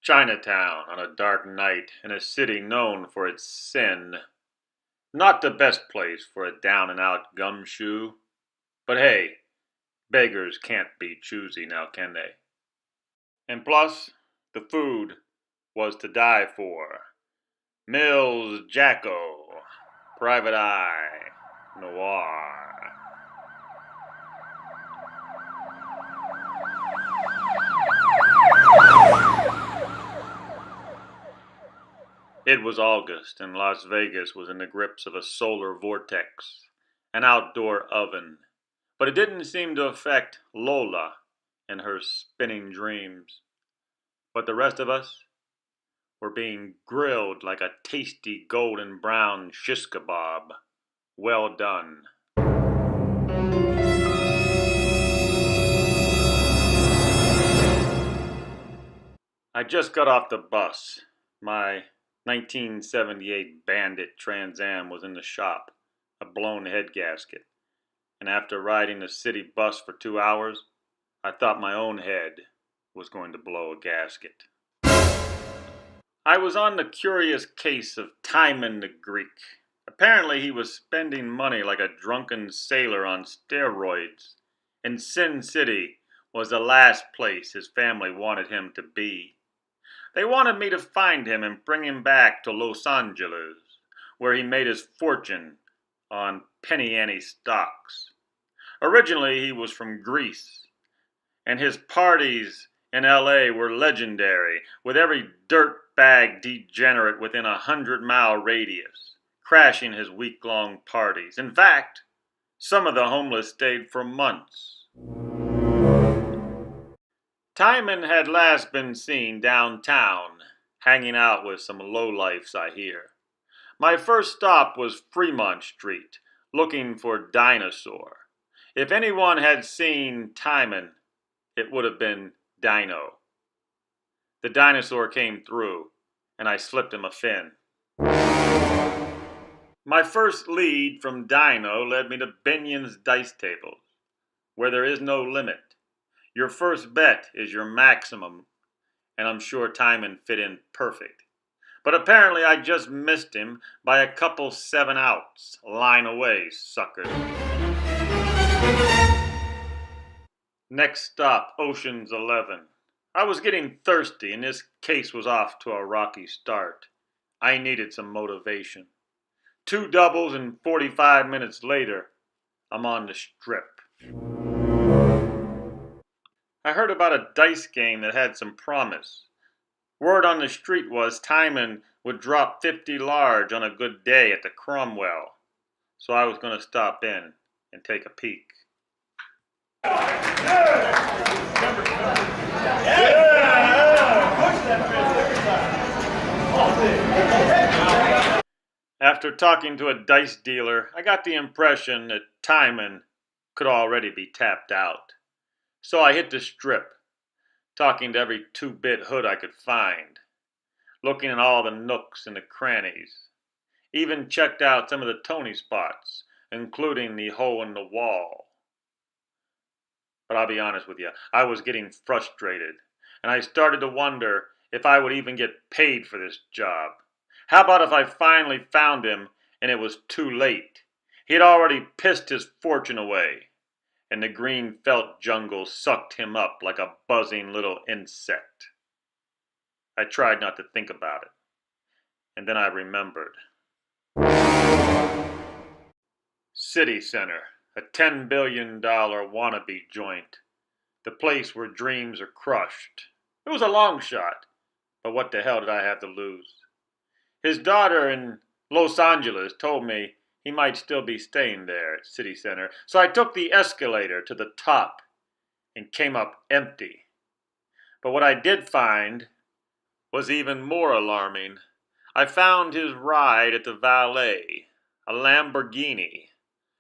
Chinatown on a dark night in a city known for its sin. Not the best place for a down and out gumshoe. But hey, beggars can't be choosy now, can they? And plus, the food was to die for. Mills Jacko, Private Eye, Noir. It was August, and Las Vegas was in the grips of a solar vortex, an outdoor oven. But it didn't seem to affect Lola and her spinning dreams. But the rest of us were being grilled like a tasty golden brown shish kebab. Well done. I just got off the bus. My 1978 Bandit Trans Am was in the shop, a blown head gasket. And after riding the city bus for 2 hours, I thought my own head was going to blow a gasket. I was on the curious case of Timon the Greek. Apparently he was spending money like a drunken sailor on steroids, and Sin City was the last place his family wanted him to be. They wanted me to find him and bring him back to Los Angeles, where he made his fortune on penny ante stocks. Originally he was from Greece, and his parties in LA were legendary, with every dirtbag degenerate within 100-mile radius crashing his week-long parties. In fact, some of the homeless stayed for months. Timon had last been seen downtown, hanging out with some lowlifes, I hear. My first stop was Fremont Street, looking for Dinosaur. If anyone had seen Timon, it would have been Dino. The dinosaur came through, and I slipped him a fin. My first lead from Dino led me to Binion's dice tables, where there is no limit. Your first bet is your maximum, and I'm sure Timon fit in perfect. But apparently I just missed him by a couple 7-outs. Line away, suckers. Next stop, Ocean's 11. I was getting thirsty, and this case was off to a rocky start. I needed some motivation. 2 doubles, and 45 minutes later, I'm on the strip. I heard about a dice game that had some promise. Word on the street was Timon would drop 50 large on a good day at the Cromwell, so I was going to stop in and take a peek. After talking to a dice dealer, I got the impression that Timon could already be tapped out. So I hit the strip, talking to every 2-bit hood I could find, looking at all the nooks and the crannies. Even checked out some of the Tony spots, including the hole in the wall. But I'll be honest with you, I was getting frustrated, and I started to wonder if I would even get paid for this job. How about if I finally found him and it was too late? He had already pissed his fortune away, and the green felt jungle sucked him up like a buzzing little insect. I tried not to think about it, and then I remembered. City Center, a $10 billion wannabe joint, the place where dreams are crushed It was a long shot, but what the hell did I have to lose? His daughter in Los Angeles told me he might still be staying there at City Center, so I took the escalator to the top and came up empty. But what I did find was even more alarming. I found his ride at the valet, a Lamborghini,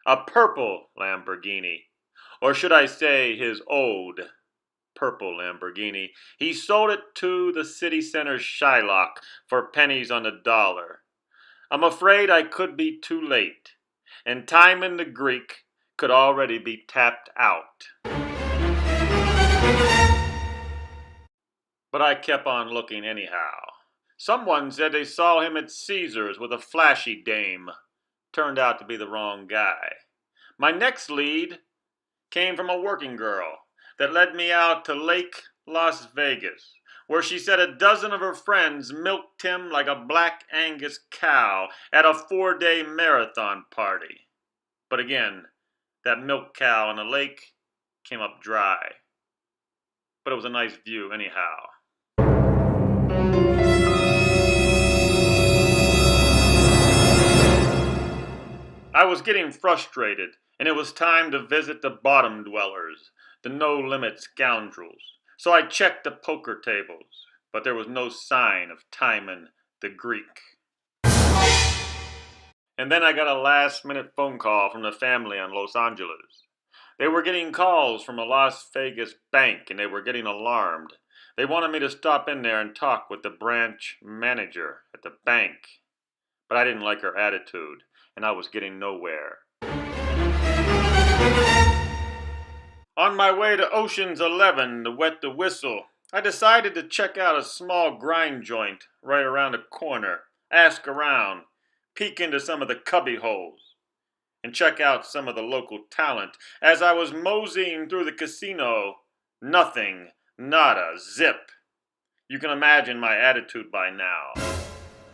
a purple Lamborghini, or should I say his old purple Lamborghini. He sold it to the City Center Shylock for pennies on the dollar. I'm afraid I could be too late, and Timon the Greek could already be tapped out. But I kept on looking anyhow. Someone said they saw him at Caesar's with a flashy dame. Turned out to be the wrong guy. My next lead came from a working girl that led me out to Lake Las Vegas, where she said a dozen of her friends milked him like a Black Angus cow at a 4-day marathon party. But again, that milk cow in the lake came up dry. But it was a nice view anyhow. I was getting frustrated, and it was time to visit the bottom dwellers, the no-limit scoundrels. So I checked the poker tables, but there was no sign of Timon the Greek. And then I got a last-minute phone call from the family in Los Angeles. They were getting calls from a Las Vegas bank, and they were getting alarmed. They wanted me to stop in there and talk with the branch manager at the bank. But I didn't like her attitude, and I was getting nowhere. On my way to Ocean's 11 to wet the whistle, I decided to check out a small grind joint right around the corner, ask around, peek into some of the cubby holes, and check out some of the local talent. As I was moseying through the casino, nothing, nada, zip. You can imagine my attitude by now.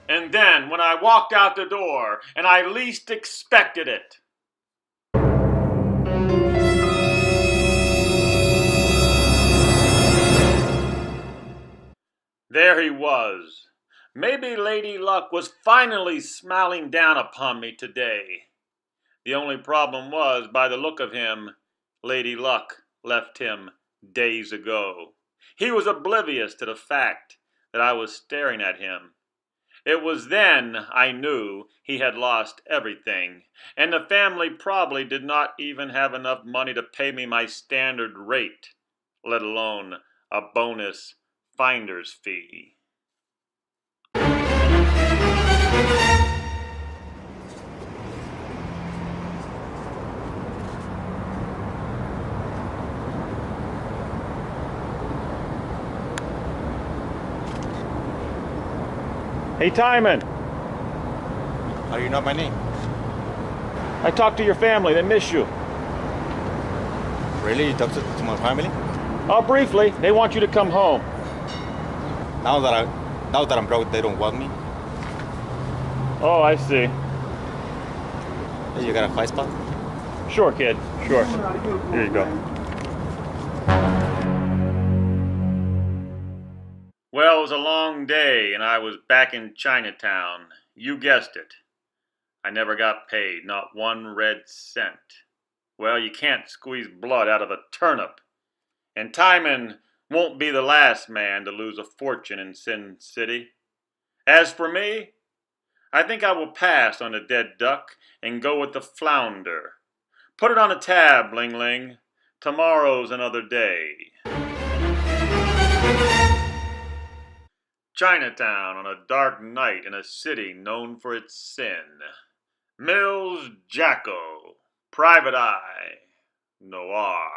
And then, when I walked out the door, and I least expected it, there he was. Maybe Lady Luck was finally smiling down upon me today. The only problem was, by the look of him, Lady Luck left him days ago. He was oblivious to the fact that I was staring at him. It was then I knew he had lost everything, and the family probably did not even have enough money to pay me my standard rate, let alone a bonus finder's fee. Hey, Timon. How do you know my name? I talked to your family. They miss you. Really? You talked to my family? Oh, briefly. They want you to come home. Now that I'm broke, they don't want me. Oh, I see. Hey, you got a 5 spot? Sure, kid. Sure. Here you go. Well, it was a long day, and I was back in Chinatown. You guessed it. I never got paid, not 1 red cent. Well, you can't squeeze blood out of a turnip. And Timon won't be the last man to lose a fortune in Sin City. As for me, I think I will pass on the dead duck and go with the flounder. Put it on a tab, Ling Ling. Tomorrow's another day. Chinatown on a dark night in a city known for its sin. Mills Jacko, Private Eye, Noir.